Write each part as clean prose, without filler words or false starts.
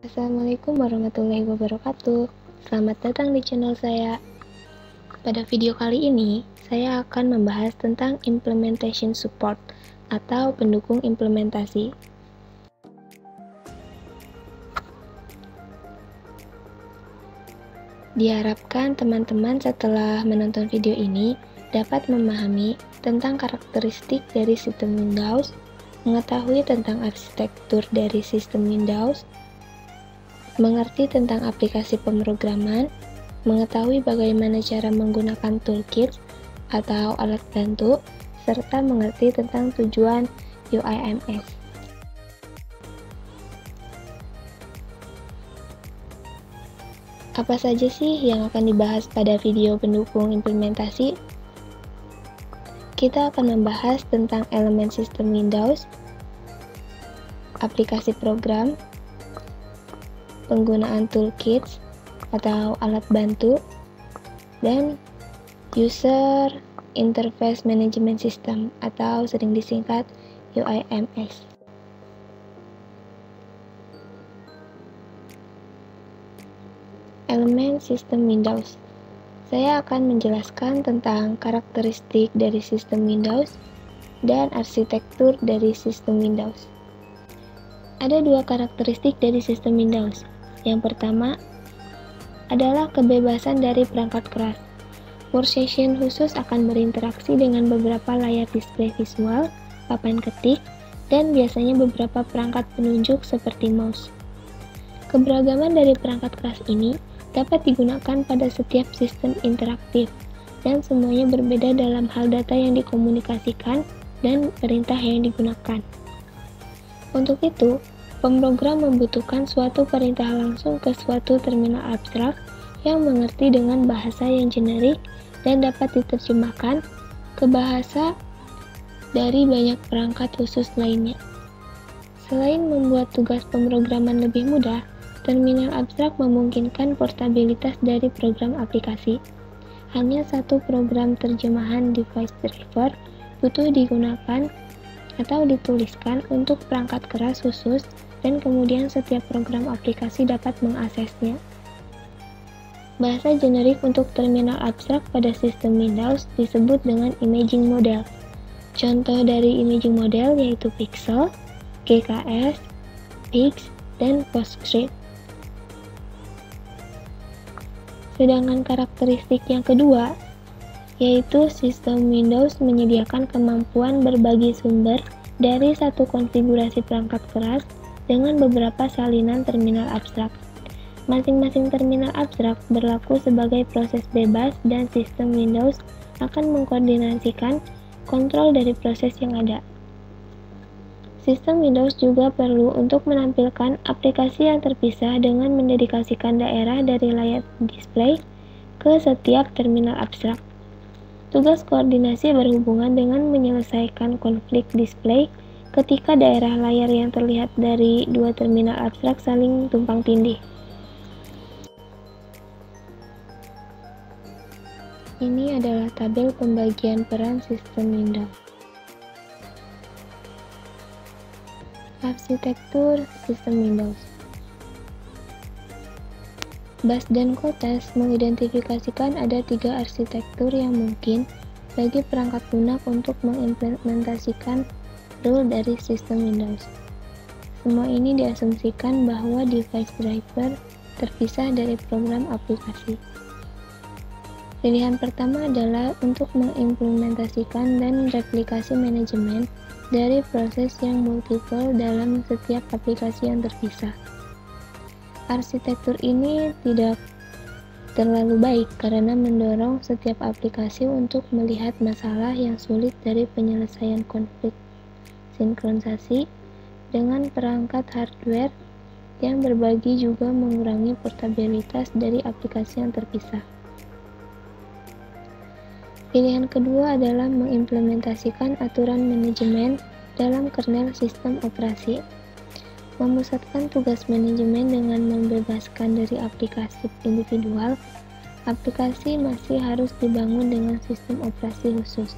Assalamualaikum warahmatullahi wabarakatuh. Selamat datang di channel saya. Pada video kali ini, saya akan membahas tentang implementation support atau pendukung implementasi. Diharapkan teman-teman setelah menonton video ini dapat memahami tentang karakteristik dari sistem Windows, mengetahui tentang arsitektur dari sistem Windows, mengerti tentang aplikasi pemrograman, mengetahui bagaimana cara menggunakan toolkit atau alat bantu, serta mengerti tentang tujuan UIMS. Apa saja sih yang akan dibahas pada video pendukung implementasi? Kita akan membahas tentang elemen sistem Windows, aplikasi program, penggunaan toolkits atau alat bantu, dan User Interface Management System atau sering disingkat UIMS. Elemen sistem Windows. Saya akan menjelaskan tentang karakteristik dari sistem Windows dan arsitektur dari sistem Windows. Ada dua karakteristik dari sistem Windows. Yang pertama adalah kebebasan dari perangkat keras. Workstation khusus akan berinteraksi dengan beberapa layar display visual, papan ketik, dan biasanya beberapa perangkat penunjuk seperti mouse. Keberagaman dari perangkat keras ini dapat digunakan pada setiap sistem interaktif, dan semuanya berbeda dalam hal data yang dikomunikasikan dan perintah yang digunakan. Untuk itu, pemrogram membutuhkan suatu perintah langsung ke suatu terminal abstrak yang mengerti dengan bahasa yang generik dan dapat diterjemahkan ke bahasa dari banyak perangkat khusus lainnya. Selain membuat tugas pemrograman lebih mudah, terminal abstrak memungkinkan portabilitas dari program aplikasi. Hanya satu program terjemahan device driver butuh digunakan atau dituliskan untuk perangkat keras khusus, dan kemudian setiap program aplikasi dapat mengaksesnya. Bahasa generik untuk terminal abstrak pada sistem Windows disebut dengan imaging model. Contoh dari imaging model yaitu Pixel, GKS, Pix, dan PostScript. Sedangkan karakteristik yang kedua, yaitu sistem Windows menyediakan kemampuan berbagi sumber dari satu konfigurasi perangkat keras dengan beberapa salinan terminal abstrak. Masing-masing terminal abstrak berlaku sebagai proses bebas, dan sistem Windows akan mengkoordinasikan kontrol dari proses yang ada. Sistem Windows juga perlu untuk menampilkan aplikasi yang terpisah dengan mendedikasikan daerah dari layar display ke setiap terminal abstrak. Tugas koordinasi berhubungan dengan menyelesaikan konflik display ketika daerah layar yang terlihat dari dua terminal abstrak saling tumpang tindih. Ini adalah tabel pembagian peran sistem Windows. Arsitektur sistem Windows. Bas dan Kotes mengidentifikasikan ada tiga arsitektur yang mungkin bagi perangkat lunak untuk mengimplementasikan rule dari sistem Windows. Semua ini diasumsikan bahwa device driver terpisah dari program aplikasi. Pilihan pertama adalah untuk mengimplementasikan dan replikasi manajemen dari proses yang multiple dalam setiap aplikasi yang terpisah. Arsitektur ini tidak terlalu baik karena mendorong setiap aplikasi untuk melihat masalah yang sulit dari penyelesaian konflik sinkronisasi dengan perangkat hardware yang berbagi, juga mengurangi portabilitas dari aplikasi yang terpisah. Pilihan kedua adalah mengimplementasikan aturan manajemen dalam kernel sistem operasi. Memusatkan tugas manajemen dengan membebaskan dari aplikasi individual, aplikasi masih harus dibangun dengan sistem operasi khusus.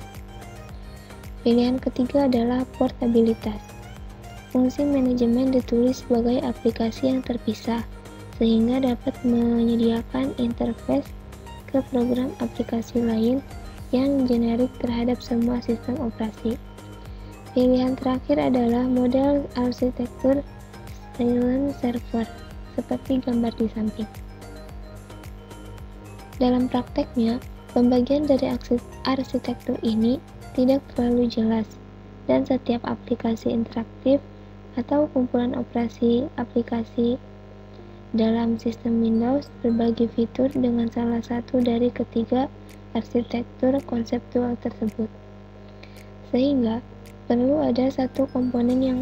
Pilihan ketiga adalah portabilitas. fungsi manajemen ditulis sebagai aplikasi yang terpisah, sehingga dapat menyediakan interface ke program aplikasi lain yang generik terhadap semua sistem operasi. Pilihan terakhir adalah model arsitektur silent server, seperti gambar di samping. Dalam prakteknya, pembagian dari arsitektur ini tidak terlalu jelas, dan setiap aplikasi interaktif atau kumpulan operasi aplikasi dalam sistem Windows berbagi fitur dengan salah satu dari ketiga arsitektur konseptual tersebut. Sehingga, perlu ada satu komponen yang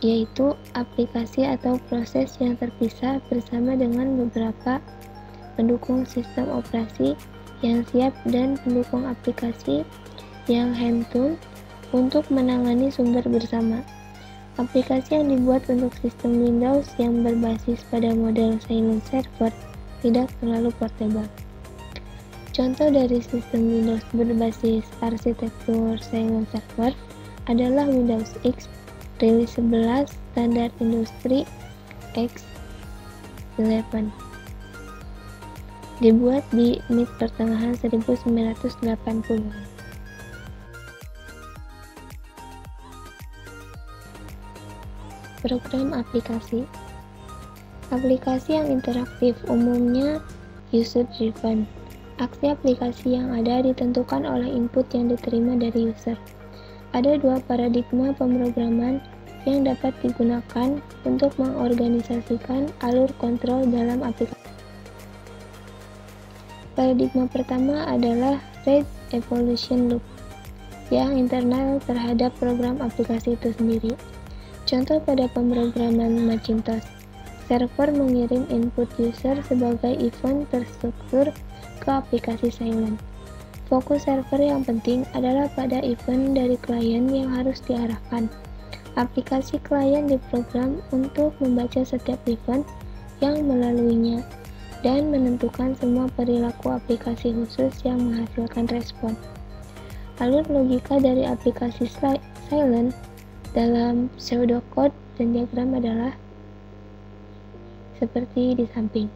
yaitu aplikasi atau proses yang terpisah bersama dengan beberapa pendukung sistem operasi yang siap dan pendukung aplikasi yang hand-tool untuk menangani sumber bersama. Aplikasi yang dibuat untuk sistem Windows yang berbasis pada model silent server tidak terlalu portable. Contoh dari sistem Windows berbasis arsitektur silent server adalah Windows X Rilis 11 Standar Industri X11. Dibuat di mid pertengahan 1980-an. Program aplikasi. Aplikasi yang interaktif umumnya user-driven. Aksi aplikasi yang ada ditentukan oleh input yang diterima dari user. Ada dua paradigma pemrograman yang dapat digunakan untuk mengorganisasikan alur kontrol dalam aplikasi. Paradigma pertama adalah rate evolution loop yang internal terhadap program aplikasi itu sendiri. Contoh pada pemrograman Macintosh, server mengirim input user sebagai event terstruktur ke aplikasi silent. Fokus server yang penting adalah pada event dari klien yang harus diarahkan. Aplikasi klien diprogram untuk membaca setiap event yang melaluinya dan menentukan semua perilaku aplikasi khusus yang menghasilkan respon. Alur logika dari aplikasi silent dalam pseudocode dan diagram adalah seperti di samping.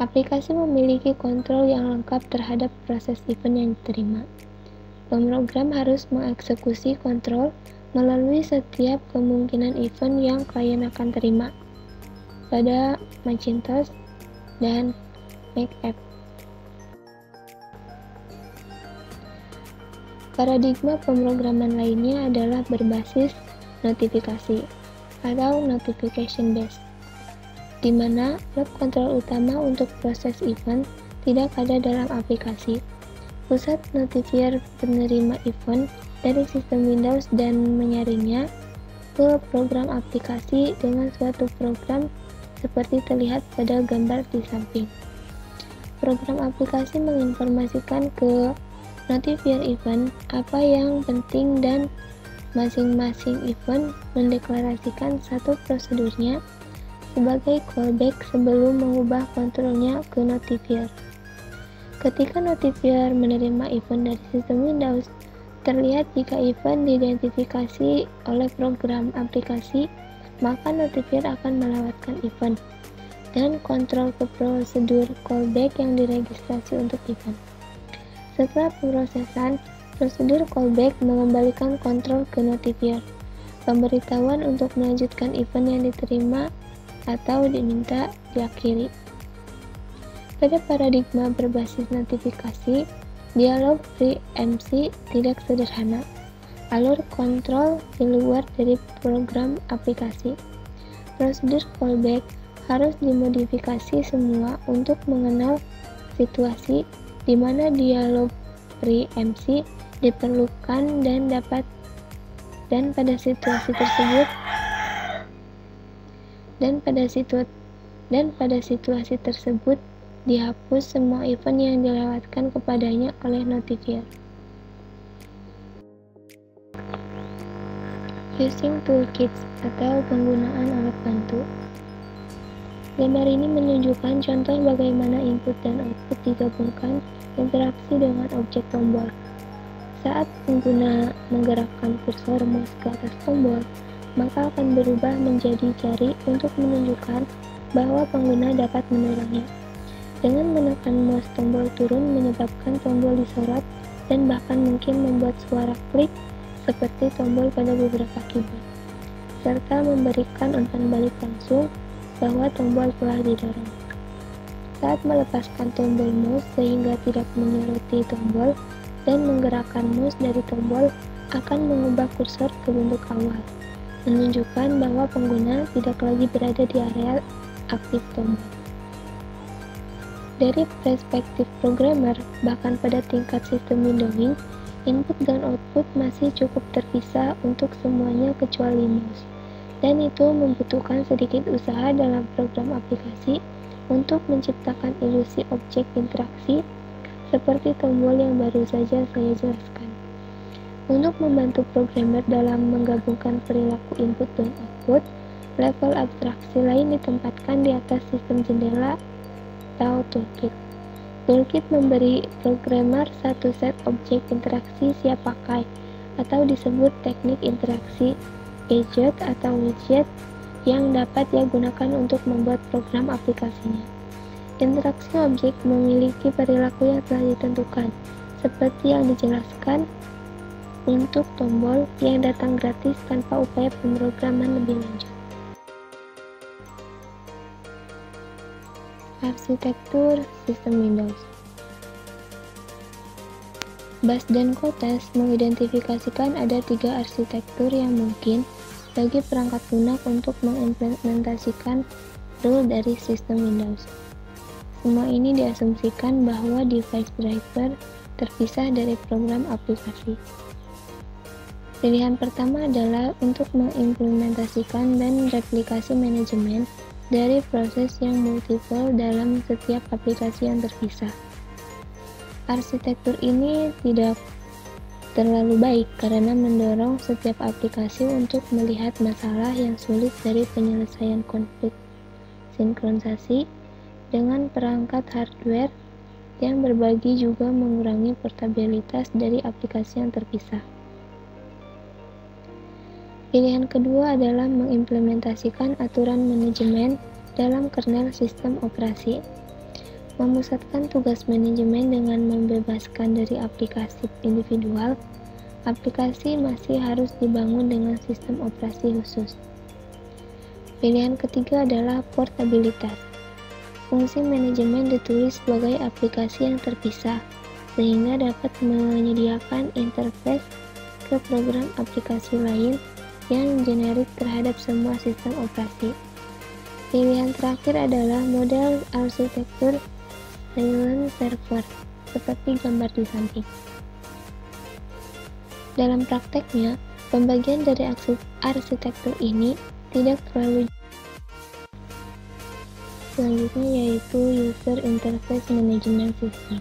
Aplikasi memiliki kontrol yang lengkap terhadap proses event yang diterima. Pemrogram harus mengeksekusi kontrol melalui setiap kemungkinan event yang klien akan terima. Pada Macintosh dan Mac App. Paradigma pemrograman lainnya adalah berbasis notifikasi atau notification based, di mana loop kontrol utama untuk proses event tidak ada dalam aplikasi. Pusat notifier penerima event dari sistem Windows dan menyaringnya ke program aplikasi dengan suatu program seperti terlihat pada gambar di samping. Program aplikasi menginformasikan ke notifier event apa yang penting dan masing-masing event mendeklarasikan satu prosedurnya sebagai callback sebelum mengubah kontrolnya ke notifier. Ketika notifier menerima event dari sistem Windows, terlihat jika event diidentifikasi oleh program aplikasi, maka notifier akan melewatkan event dan kontrol ke prosedur callback yang diregistrasi untuk event. Setelah pemrosesan, prosedur callback mengembalikan kontrol ke notifier. Pemberitahuan untuk melanjutkan event yang diterima atau diminta diakhiri. Pada paradigma berbasis notifikasi, dialog preempsi tidak sederhana. Alur kontrol di luar dari program aplikasi. Prosedur callback harus dimodifikasi semua untuk mengenal situasi di mana dialog preempsi diperlukan dan pada situasi tersebut dihapus semua event yang dilewatkan kepadanya oleh notifier. Using toolkits atau penggunaan alat bantu. Gambar ini menunjukkan contoh bagaimana input dan output digabungkan interaksi dengan objek tombol. Saat pengguna menggerakkan kursor mouse ke atas tombol, maka akan berubah menjadi jari untuk menunjukkan bahwa pengguna dapat mendorongnya. Dengan menekan mouse, tombol turun menyebabkan tombol disorot dan bahkan mungkin membuat suara klik seperti tombol pada beberapa keyboard, serta memberikan umpan balik langsung bahwa tombol telah didorong. Saat melepaskan tombol mouse sehingga tidak menyoroti tombol dan menggerakkan mouse dari tombol akan mengubah kursor ke bentuk awal, menunjukkan bahwa pengguna tidak lagi berada di area aktif tombol. Dari perspektif programmer, bahkan pada tingkat sistem windowing, input dan output masih cukup terpisah untuk semuanya kecuali mouse, dan itu membutuhkan sedikit usaha dalam program aplikasi untuk menciptakan ilusi objek interaksi seperti tombol yang baru saja saya jelaskan. Untuk membantu programmer dalam menggabungkan perilaku input dan output, level abstraksi lain ditempatkan di atas sistem jendela atau toolkit. Toolkit memberi programmer satu set objek interaksi siap pakai, atau disebut teknik interaksi gadget atau widget yang dapat dia gunakan untuk membuat program aplikasinya. Interaksi objek memiliki perilaku yang telah ditentukan, seperti yang dijelaskan untuk tombol yang datang gratis tanpa upaya pemrograman lebih lanjut. Arsitektur sistem Windows. Bas dan Kotes mengidentifikasikan ada 3 arsitektur yang mungkin bagi perangkat lunak untuk mengimplementasikan rule dari sistem Windows. Semua ini diasumsikan bahwa device driver terpisah dari program aplikasi. Pilihan pertama adalah untuk mengimplementasikan dan replikasi manajemen dari proses yang multiple dalam setiap aplikasi yang terpisah. Arsitektur ini tidak terlalu baik karena mendorong setiap aplikasi untuk melihat masalah yang sulit dari penyelesaian konflik sinkronisasi dengan perangkat hardware yang berbagi, juga mengurangi portabilitas dari aplikasi yang terpisah. Pilihan kedua adalah mengimplementasikan aturan manajemen dalam kernel sistem operasi. Memusatkan tugas manajemen dengan membebaskan dari aplikasi individual, aplikasi masih harus dibangun dengan sistem operasi khusus. Pilihan ketiga adalah portabilitas. Fungsi manajemen ditulis sebagai aplikasi yang terpisah, sehingga dapat menyediakan interface ke program aplikasi lain yang generik terhadap semua sistem operasi. Pilihan terakhir adalah model arsitektur silent server, seperti gambar di samping. Dalam prakteknya, pembagian dari arsitektur ini tidak terlalu. Selanjutnya yaitu User Interface Management System,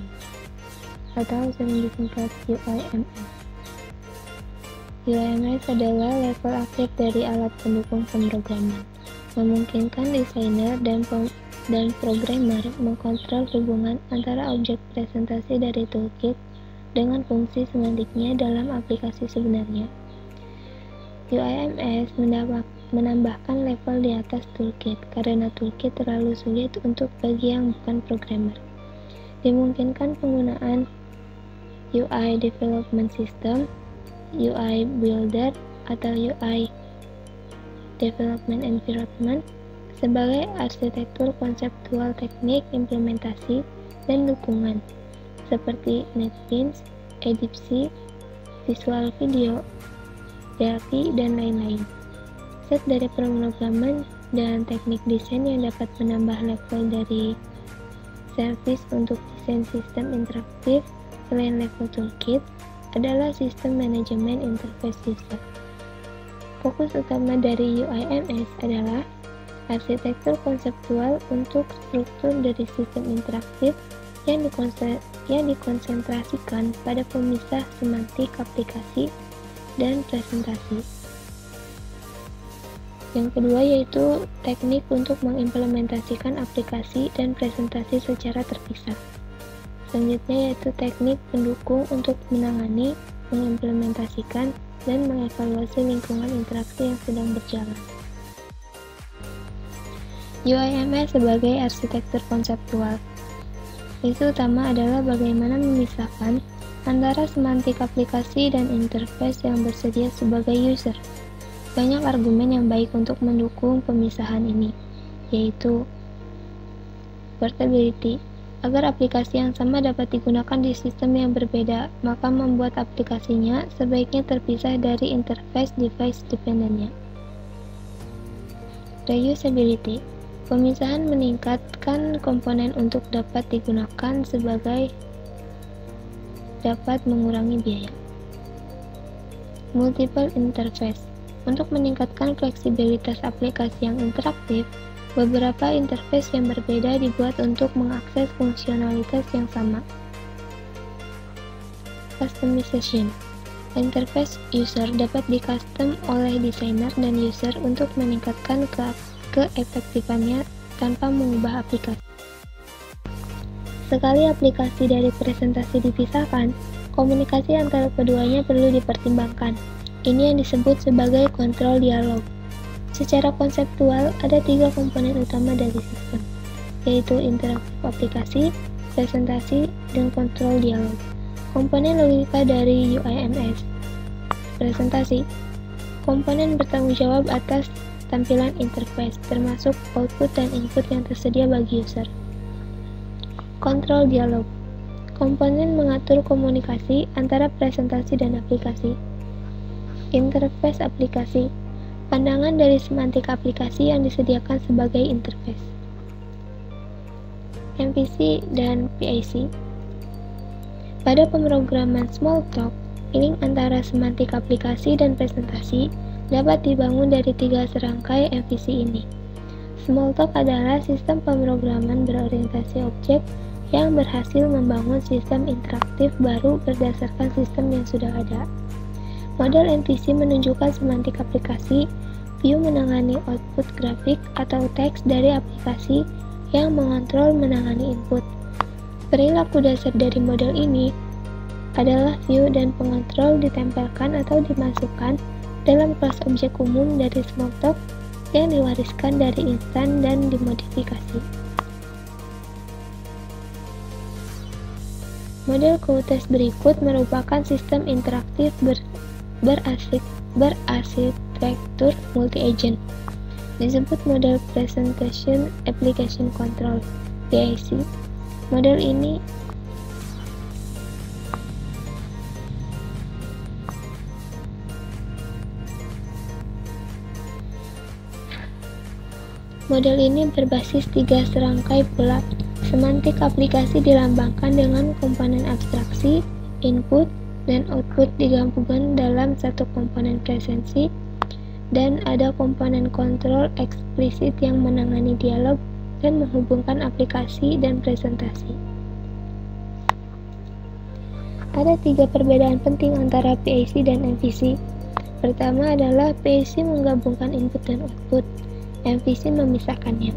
atau sering disingkat UIMS. UIMS adalah level akhir dari alat pendukung pemrograman, memungkinkan desainer dan programmer mengkontrol hubungan antara objek presentasi dari toolkit dengan fungsi semantiknya dalam aplikasi sebenarnya. UIMS menambahkan level di atas toolkit karena toolkit terlalu sulit untuk bagi yang bukan programmer. Dimungkinkan penggunaan UI Development System, UI Builder, atau UI Development Environment sebagai arsitektur konseptual teknik implementasi dan dukungan seperti NetBeans, Edipsi, Visual Video, DLP, dan lain-lain. Set dari pemrograman dan teknik desain yang dapat menambah level dari service untuk desain sistem interaktif selain level toolkit adalah sistem manajemen interface system. Fokus utama dari UIMS adalah arsitektur konseptual untuk struktur dari sistem interaktif yang dikonsentrasikan pada pemisah semantik aplikasi dan presentasi. Yang kedua yaitu teknik untuk mengimplementasikan aplikasi dan presentasi secara terpisah. Selanjutnya yaitu teknik pendukung untuk menangani mengimplementasikan, dan mengevaluasi lingkungan interaksi yang sedang berjalan. UIMS sebagai arsitektur konseptual. Isu utama adalah bagaimana memisahkan antara semantik aplikasi dan interface yang bersedia sebagai user. Banyak argumen yang baik untuk mendukung pemisahan ini, yaitu portability. Agar aplikasi yang sama dapat digunakan di sistem yang berbeda, maka membuat aplikasinya sebaiknya terpisah dari interface device dependennya. Reusability. Pemisahan meningkatkan komponen untuk dapat digunakan sebagai dapat mengurangi biaya. Multiple interface. Untuk meningkatkan fleksibilitas aplikasi yang interaktif, beberapa interface yang berbeda dibuat untuk mengakses fungsionalitas yang sama. Customization. Interface user dapat di-custom oleh desainer dan user untuk meningkatkan keefektifannya tanpa mengubah aplikasi. Sekali aplikasi dari presentasi dipisahkan, komunikasi antara keduanya perlu dipertimbangkan. Ini yang disebut sebagai kontrol dialog. Secara konseptual, ada 3 komponen utama dari sistem, yaitu interaktif aplikasi, presentasi, dan kontrol dialog. Komponen logika dari UIMS. Presentasi. Komponen bertanggung jawab atas tampilan interface, termasuk output dan input yang tersedia bagi user. Kontrol dialog. Komponen mengatur komunikasi antara presentasi dan aplikasi. Interface aplikasi. Pandangan dari semantik aplikasi yang disediakan sebagai interface. MVC dan PIC. Pada pemrograman Smalltalk, link antara semantik aplikasi dan presentasi dapat dibangun dari 3 serangkai MVC ini. Smalltalk adalah sistem pemrograman berorientasi objek yang berhasil membangun sistem interaktif baru berdasarkan sistem yang sudah ada. Model MVC menunjukkan semantik aplikasi, view menangani output grafik atau teks dari aplikasi yang mengontrol menangani input. Perilaku dasar dari model ini adalah view dan pengontrol ditempelkan atau dimasukkan dalam kelas objek umum dari Smalltalk yang diwariskan dari instan dan dimodifikasi. Model Coutts berikut merupakan sistem interaktif berarsitektur multi-agent. Disebut model Presentation Application Control (PAC). Model ini berbasis 3 serangkai pola. Semantik aplikasi dilambangkan dengan komponen abstraksi, input, dan output digabungkan dalam satu komponen presensi, dan ada komponen kontrol eksplisit yang menangani dialog dan menghubungkan aplikasi dan presentasi. Ada 3 perbedaan penting antara PAC dan MVC. Pertama adalah PAC menggabungkan input dan output, MVC memisahkannya.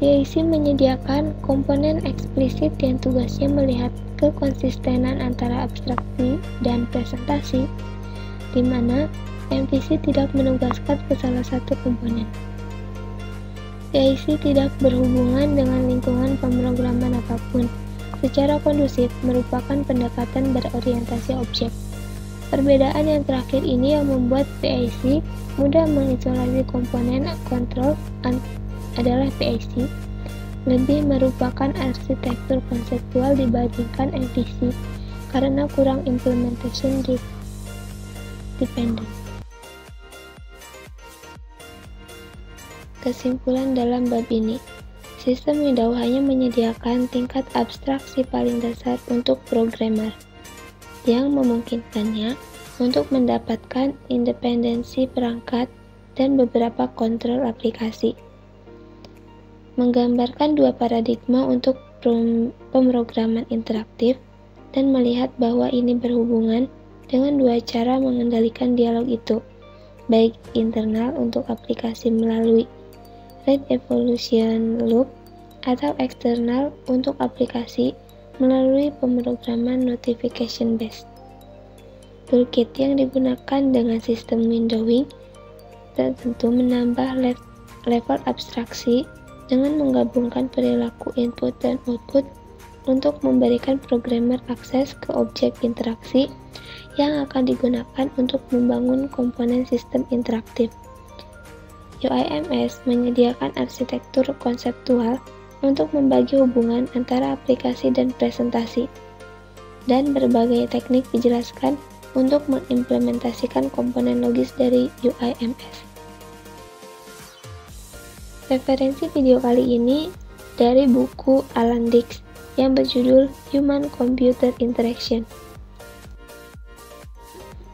PAC menyediakan komponen eksplisit yang tugasnya melihat kekonsistenan antara abstraksi dan presentasi, di mana MVC tidak menugaskan ke salah satu komponen. PAC tidak berhubungan dengan lingkungan pemrograman apapun, secara kondusif merupakan pendekatan berorientasi objek. Perbedaan yang terakhir ini yang membuat PAC mudah mengisolasi komponen kontrol adalah PAC lebih merupakan arsitektur konseptual dibandingkan MVC karena kurang implementation dependent. Kesimpulan dalam bab ini, sistem Windows hanya menyediakan tingkat abstraksi paling dasar untuk programmer yang memungkinkannya untuk mendapatkan independensi perangkat dan beberapa kontrol aplikasi. Menggambarkan 2 paradigma untuk pemrograman interaktif dan melihat bahwa ini berhubungan dengan 2 cara mengendalikan dialog itu, baik internal untuk aplikasi melalui rate evolution loop atau eksternal untuk aplikasi melalui pemrograman notification based. toolkit yang digunakan dengan sistem windowing tentu menambah level abstraksi dengan menggabungkan perilaku input dan output untuk memberikan programmer akses ke objek interaksi yang akan digunakan untuk membangun komponen sistem interaktif. UIMS menyediakan arsitektur konseptual untuk membagi hubungan antara aplikasi dan presentasi, dan berbagai teknik dijelaskan untuk mengimplementasikan komponen logis dari UIMS. Referensi video kali ini dari buku Alan Dix yang berjudul Human-Computer Interaction.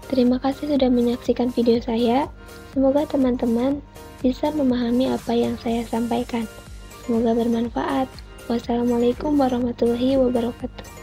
Terima kasih sudah menyaksikan video saya. Semoga teman-teman bisa memahami apa yang saya sampaikan. Semoga bermanfaat. Wassalamualaikum warahmatullahi wabarakatuh.